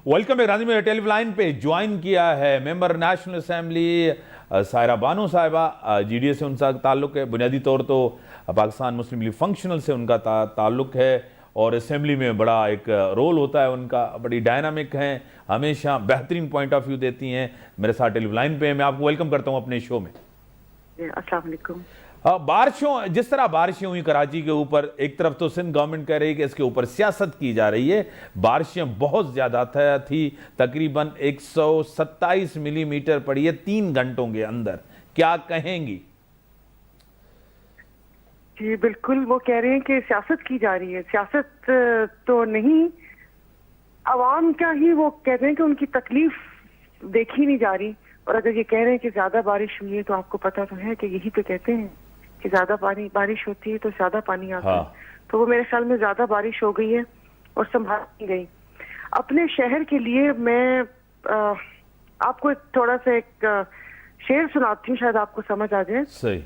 Welcome है। राजी में टेलीफोन लाइन पे ज्वाइन किया है member national assembly Saira Bano साहिबा। जीडीए से उनका ताल्लुक है। बुनियादी तौर तो पाकिस्तान मुस्लिम लीग फंक्शनल से उनका ताल्लुक है और असेंबली में बड़ा एक रोल होता है उनका। बड़ी डायनामिक हैं, हमेशा बेहतरीन पॉइंट ऑफ व्यू देती हैं। मेरे साथ टेलीफोन लाइन पे मैं आपको वेलकम करता हूं अपने शो में। अस्सलाम वालेकुम। बारिशों, जिस तरह बारिशें हुई कराची के ऊपर, एक तरफ तो सिंध गवर्नमेंट कह रही है कि इसके ऊपर सियासत की जा रही है। बारिशें बहुत ज़्यादा थी, तकरीबन 127 मिलीमीटर पड़ी है 3 घंटों के अंदर। क्या कहेंगी? जी बिल्कुल, वो कह रहे हैं कि सियासत की जा रही है। सियासत तो नहीं, अवाम का ही वो कहते हैं कि उनकी तकलीफ देखी नहीं जा रही। और अगर ये कह रहे हैं कि ज्यादा बारिश हुई है तो आपको पता तो है कि यही तो कहते हैं कि ज्यादा बारिश होती है तो ज्यादा पानी आता है। तो वो मेरे ख्याल में ज्यादा बारिश हो गई है और संभाल नहीं गई। अपने शहर के लिए मैं आपको थोड़ा सा एक शेर सुनाती हूँ, शायद आपको समझ आ जाए। सही।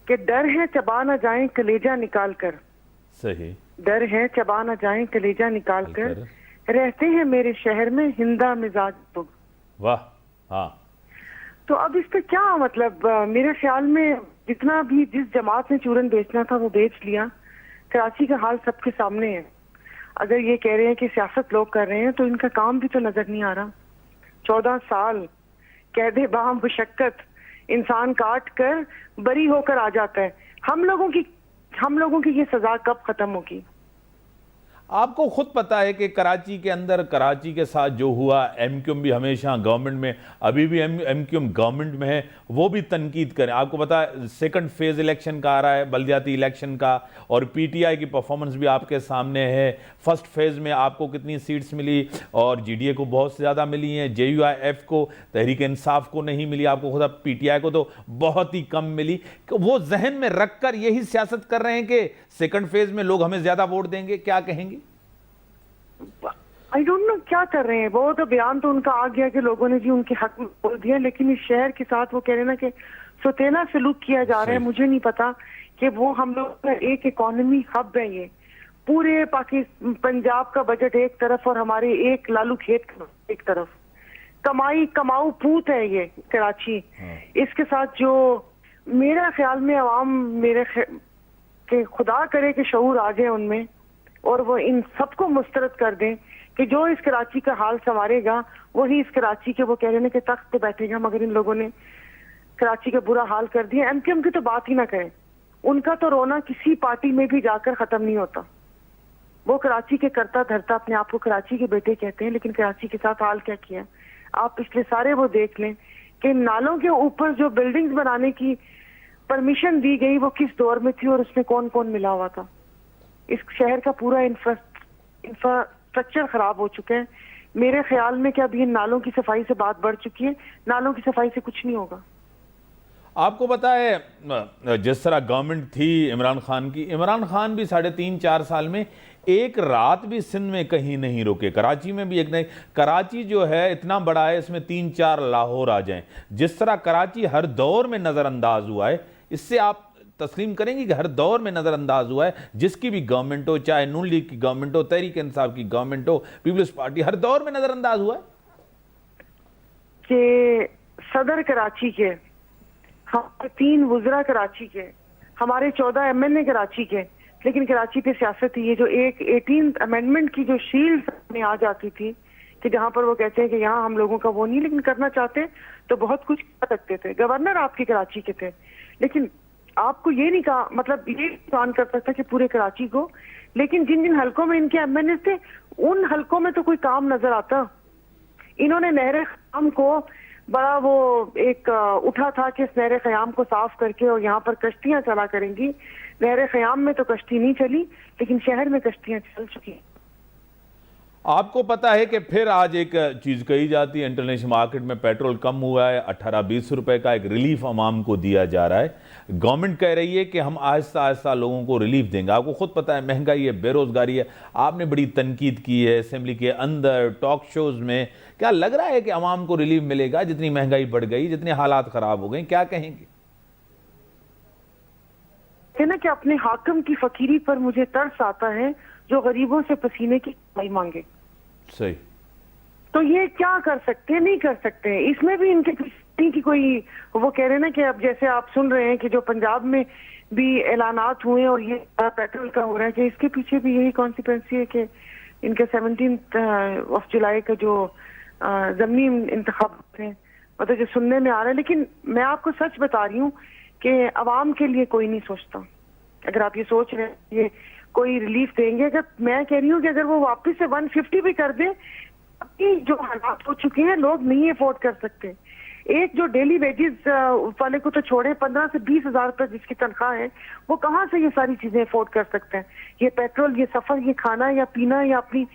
कि डर है चबा न जाए कलेजा निकाल कर। सही। डर है चबा न जाए कलेजा निकाल कर, रहते हैं मेरे शहर में हिंदा मिजाज लोग। वाह। हाँ। तो अब इस पे क्या मतलब, मेरे ख्याल में जितना भी जिस जमात ने चूरन बेचना था वो बेच लिया। कराची का हाल सबके सामने है। अगर ये कह रहे हैं कि सियासत लोग कर रहे हैं तो इनका काम भी तो नजर नहीं आ रहा। 14 साल कैदे बाम मुशक्कत, इंसान काट कर बरी होकर आ जाता है। हम लोगों की ये सजा कब खत्म होगी? आपको खुद पता है कि कराची के अंदर, कराची के साथ जो हुआ, एमक्यूएम भी हमेशा गवर्नमेंट में, अभी भी एमक्यूएम गवर्नमेंट में है, वो भी तनकीद करें। आपको पता है सेकंड फेज इलेक्शन का आ रहा है, बल्दियाती इलेक्शन का, और पीटीआई की परफॉर्मेंस भी आपके सामने है। फर्स्ट फेज में आपको कितनी सीट्स मिली, और जीडीए को बहुत ज़्यादा मिली हैं, जेयूआईएफ को, तहरीक इंसाफ को नहीं मिली। आपको खुद पीटीआई को तो बहुत ही कम मिली। वो जहन में रखकर यही सियासत कर रहे हैं कि सेकंड फेज में लोग हमें ज़्यादा वोट देंगे। क्या कहेंगे? आई डोंट नो क्या कर रहे हैं। वो तो बयान तो उनका आ गया कि लोगों ने जी उनके हक में बोल दिया, लेकिन इस शहर के साथ वो कह रहे हैं ना कि सौतेला सलूक किया जा रहा है। मुझे नहीं पता कि वो हम लोग का एक इकोनॉमी हब है। ये पूरे पाकिस्तान, पंजाब का बजट एक तरफ और हमारे एक लालू खेत एक तरफ, कमाऊ पूत है ये कराची। इसके साथ जो मेरा ख्याल में अवाम के खुदा करे कि शऊर आ जाए उनमें, और वो इन सबको मुस्तरद कर दें कि जो इस कराची का हाल संवारेगा वही इस कराची के, वो कह रहे हैं कि तख्त पे बैठेगा। मगर इन लोगों ने कराची का बुरा हाल कर दिया। एमक्यूएम की तो बात ही ना करें, उनका तो रोना किसी पार्टी में भी जाकर खत्म नहीं होता। वो कराची के करता धरता अपने आप को कराची के बेटे कहते हैं, लेकिन कराची के साथ हाल क्या किया आप पिछले सारे वो देख लें कि नालों के ऊपर जो बिल्डिंग्स बनाने की परमिशन दी गई वो किस दौर में थी और उसमें कौन कौन मिला हुआ था। इस शहर का पूरा इंफ्रास्ट्रक्चर खराब हो चुका है। मेरे ख्याल में क्या अभी इन नालों की सफाई से बात बढ़ चुकी है। नालों की सफाई से कुछ नहीं होगा। आपको पता है जिस तरह गवर्नमेंट थी इमरान खान की, इमरान खान भी 3.5-4 साल में एक रात भी सिंध में कहीं नहीं रुके। कराची में भी एक नहीं। कराची जो है इतना बड़ा है, इसमें 3-4 लाहौर आ जाएं। जिस तरह कराची हर दौर में नज़रअंदाज हुआ है, इससे आप तस्लीम करेंगे कि हर दौर में नज़रअंदाज हुआ है, जिसकी भी गवर्नमेंट हो, चाहे नून लीग की गवर्नमेंट हो, तहरीक इंसाफ की गवर्नमेंट हो, पीपल्स पार्टी, हर दौर में नज़रअंदाज हुआ है। कि सदर कराची के, हमारे 3 वुज़रा कराची के, हमारे 14 एमएनए कराची के, लेकिन कराची पे सियासत ही, ये जो एक 18th अमेंडमेंट की जो शील्ड में आ जाती थी कि जहां पर वो कहते हैं कि यहाँ हम लोगों का वो नहीं, लेकिन करना चाहते तो बहुत कुछ कर सकते थे। गवर्नर आपके कराची के थे, लेकिन आपको ये नहीं कहा, मतलब ये प्लान कर सकता कि पूरे कराची को, लेकिन जिन जिन हलकों में इनके एमएनए थे उन हलकों में तो कोई काम नजर आता। इन्होंने नहर ख़याम को बड़ा वो एक उठा था कि इस नहर ख़याम को साफ करके और यहाँ पर कश्तियां चला करेंगी। नहर ख़याम में तो कश्ती नहीं चली, लेकिन शहर में कश्तियां चल चुकी। आपको पता है कि फिर आज एक चीज़ कही जाती है, इंटरनेशनल मार्केट में पेट्रोल कम हुआ है, 18-20 रुपए का एक रिलीफ अवाम को दिया जा रहा है। गवर्नमेंट कह रही है कि हम आहिस्ता आहिस्ता लोगों को रिलीफ देंगे। आपको खुद पता है महंगाई है, बेरोजगारी है। आपने बड़ी तनकीद की है असेंबली के अंदर, टॉक शोज में। क्या लग रहा है कि अवाम को रिलीफ मिलेगा जितनी महंगाई बढ़ गई, जितने हालात खराब हो गए? क्या कहेंगे? ना कि अपने हाकिम की फकीरी पर मुझे तरस आता है जो गरीबों से पसीने की कमाई मांगे। सही। तो ये क्या कर सकते हैं, नहीं कर सकते हैं। इसमें भी इनके किसी की कोई, वो कह रहे हैं ना कि अब जैसे आप सुन रहे हैं कि जो पंजाब में भी ऐलानात हुए और ये पेट्रोल का हो रहा है, कि इसके पीछे भी यही कॉन्सिक्वेंसी है कि इनके 17 जुलाई का जो ज़मीनी इंतखाब थे, मतलब जो सुनने में आ रहा है। लेकिन मैं आपको सच बता रही हूँ कि अवाम के लिए कोई नहीं सोचता। अगर आप ये सोच रहे हैं ये कोई रिलीफ देंगे, अगर मैं कह रही हूँ कि अगर वो वापस से 150 भी कर दे, अभी जो हालात हो चुके हैं लोग नहीं अफोर्ड कर सकते। एक जो डेली वेजेस वाले को तो छोड़े, 15 से 20 हजार रुपए जिसकी तनख्वाह है, वो कहाँ से ये सारी चीजें अफोर्ड कर सकते हैं? ये पेट्रोल, ये सफर, ये खाना या पीना, या अपनी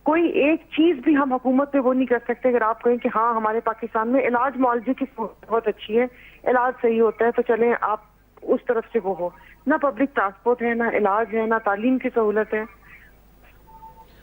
कोई एक चीज भी हम हुकूमत पे वो नहीं कर सकते। अगर आप कहें कि हाँ हमारे पाकिस्तान में इलाज मुआवजे की बहुत अच्छी है, इलाज सही होता है, तो चलें आप उस तरफ से वो हो। ना पब्लिक ट्रांसपोर्ट है, ना इलाज है, ना तालीम की सहूलत है।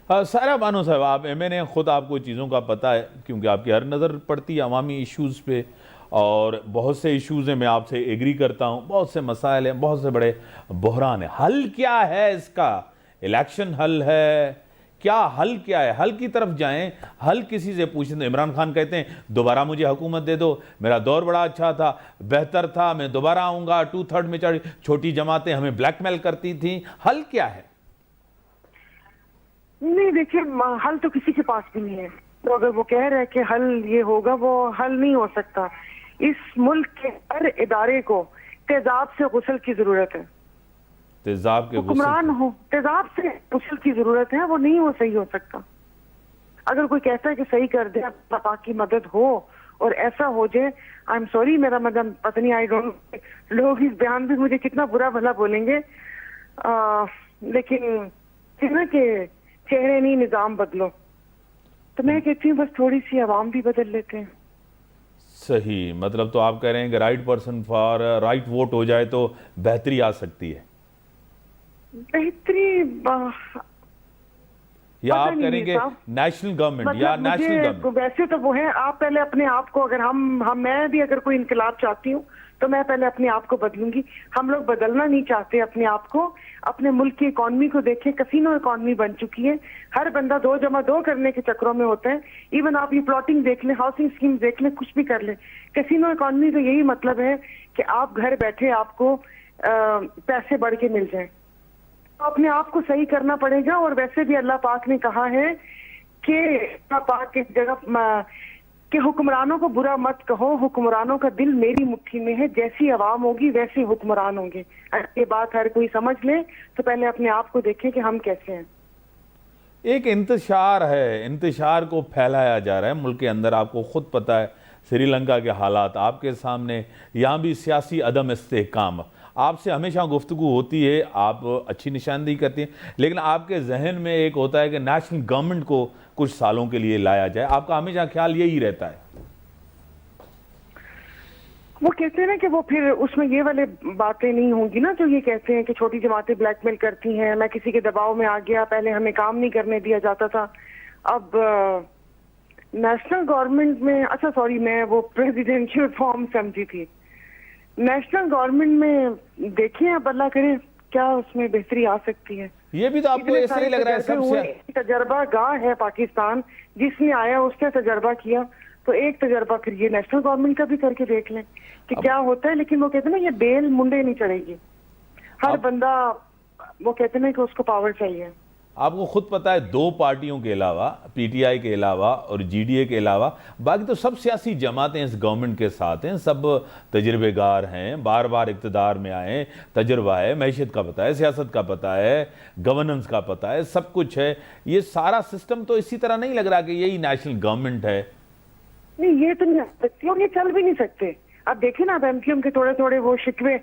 सारा बानो साहब, आप मैंने खुद आपको चीज़ों का पता है क्योंकि आपकी हर नज़र पड़ती है अवामी इश्यूज़ पे, और बहुत से इश्यूज़ हैं, मैं आपसे एग्री करता हूँ, बहुत से मसाइल हैं, बहुत से बड़े बहरान है। हल क्या है इसका? इलेक्शन हल है? क्या हल क्या है? हल की तरफ जाएं, हल किसी से पूछें। तो इमरान खान कहते हैं दोबारा मुझे हुकूमत दे दो, मेरा दौर बड़ा अच्छा था, बेहतर था, मैं दोबारा आऊँगा, 2/3 में छोटी जमातें हमें ब्लैकमेल करती थी। हल क्या है? नहीं देखिए, हल तो किसी के पास भी नहीं है। तो अगर वो कह रहे हैं कि हल ये होगा, वो हल नहीं हो सकता। इस मुल्क के हर इदारे को तेजाब से गुस्ल की जरूरत है। तेजाब के हुक्मरान हो, तेजाब से गुस्ल की जरूरत है, वो नहीं हो सही हो सकता। अगर कोई कहता है कि सही कर दे, पाक की मदद हो और ऐसा हो जाए, आई एम सॉरी, मेरा मतलब पता नहीं, आई डोंट, लोग इस बयान पे मुझे कितना बुरा भला बोलेंगे, लेकिन ना कि चेहरे नहीं निजाम बदलो। तो मैं कहती हूँ बस थोड़ी सी आवाम भी बदल लेते हैं। सही, मतलब तो आप कह रहे हैं कि right person for right vote हो जाए तो बेहतरी आ सकती है, बेहतरी या आप कह रहे हैं कि नेशनल गवर्नमेंट या नेशनल गवर्नमेंट? वैसे तो वो है, आप पहले अपने आप को, अगर हम मैं भी अगर कोई इनकलाब चाहती हूँ तो मैं पहले अपने आप को बदलूंगी। हम लोग बदलना नहीं चाहते अपने आप को। अपने मुल्क की इकॉनमी को देखें, कसीनो इकॉनमी बन चुकी है। हर बंदा 2+2 करने के चक्रों में होता है। इवन आप ये प्लॉटिंग देख लें, हाउसिंग स्कीम देख लें, कुछ भी कर लें, कसीनो इकॉनमी का यही मतलब है कि आप घर बैठे आपको पैसे बढ़ के मिल जाए। तो अपने आप को सही करना पड़ेगा। और वैसे भी अल्लाह पाक ने कहा है कि अल्लाह पाक की जगह कि हुक्मरानों को बुरा मत कहो, हुक्मरानों का दिल मेरी मुट्ठी में है, जैसी आवाम होगी वैसे हुक्मरान होंगे। ये बात हर कोई समझ ले, तो पहले अपने आप को देखें कि हम कैसे हैं। एक इंतशार है, इंतशार को फैलाया जा रहा है मुल्क के अंदर। आपको खुद पता है श्रीलंका के हालात आपके सामने, यहाँ भी सियासी अदम इस्तेहकाम। आपसे हमेशा गुफ्तगू होती है, आप अच्छी निशानदेही करती हैं, लेकिन आपके जहन में एक होता है कि नेशनल गवर्नमेंट को कुछ सालों के लिए लाया जाए। आपका हमेशा ख्याल यही रहता है। वो कहते हैं ना कि वो फिर उसमें ये वाले बातें नहीं होंगी ना, जो ये कहते हैं कि छोटी जमातें ब्लैकमेल करती हैं, मैं किसी के दबाव में आ गया, पहले हमें काम नहीं करने दिया जाता था। अब नेशनल गवर्नमेंट में, अच्छा सॉरी, मैं वो प्रेसिडेंशियल फॉर्म समझी थी। नेशनल गवर्नमेंट में देखिए, अब अल्लाह करे क्या उसमें बेहतरी आ सकती है। ये भी तो आपको ऐसे ही लग रहा है सबसे तजर्बा गाह है पाकिस्तान, जिसने आया उसने तजर्बा किया, तो एक तजर्बा फिर ये नेशनल गवर्नमेंट का भी करके देख लें कि क्या होता है। लेकिन वो कहते हैं ना, ये बेल मुंडे नहीं चढ़ेगी। हर बंदा, वो कहते हैं कि उसको पावर चाहिए। आपको खुद पता है 2 पार्टियों के अलावा, पीटीआई के अलावा और जीडीए के अलावा, बाकी तो सब सियासी जमातें इस गवर्नमेंट के साथ हैं, सब तजर्बेगार हैं, बार बार इक़्तिदार में आए, तजर्बा है, मैशत का पता है, सियासत का पता है, गवर्नेंस का पता है, सब कुछ है। ये सारा सिस्टम तो इसी तरह नहीं लग रहा कि यही नेशनल गवर्नमेंट है। नहीं, ये तो नहीं आ सकती और ये चल भी नहीं सकते। अब देखिए ना, अब एमक्यूएम के थोड़े थोड़े वो शिकवे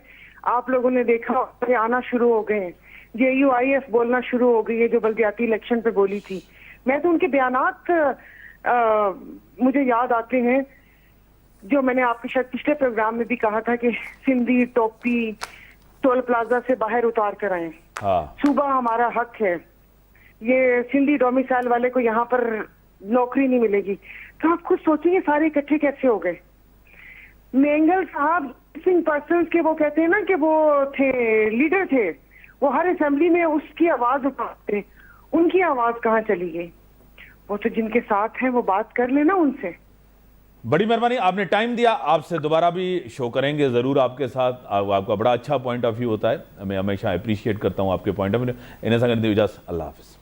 आप लोगों ने देखा आना शुरू हो गए हैं। JUIF बोलना शुरू हो गई है, जो बल्दियाती इलेक्शन पे बोली थी। मैं तो उनके बयानात मुझे याद आते हैं, जो मैंने आपके शायद पिछले प्रोग्राम में भी कहा था कि सिंधी टोपी टोल प्लाजा से बाहर उतार कर आए। सूबा हमारा हक है, ये सिंधी डोमिसाइल वाले को यहाँ पर नौकरी नहीं मिलेगी। तो आप खुद सोचिए सारे इकट्ठे कैसे हो गए। मेंगल साहब पर्सन के, वो कहते हैं ना कि वो थे, लीडर थे, वो हर असेंबली में उसकी आवाज उठाते, उनकी आवाज कहाँ चली गई? वो तो जिनके साथ हैं वो बात कर लेना उनसे। बड़ी मेहरबानी, आपने टाइम दिया। आपसे दोबारा भी शो करेंगे ज़रूर आपके साथ। आपका बड़ा अच्छा पॉइंट ऑफ व्यू होता है, मैं हमेशा अप्रिशिएट करता हूँ आपके पॉइंट ऑफ व्यू। इन्हें संगत इजाज़त, अल्लाह हाफ़िज़।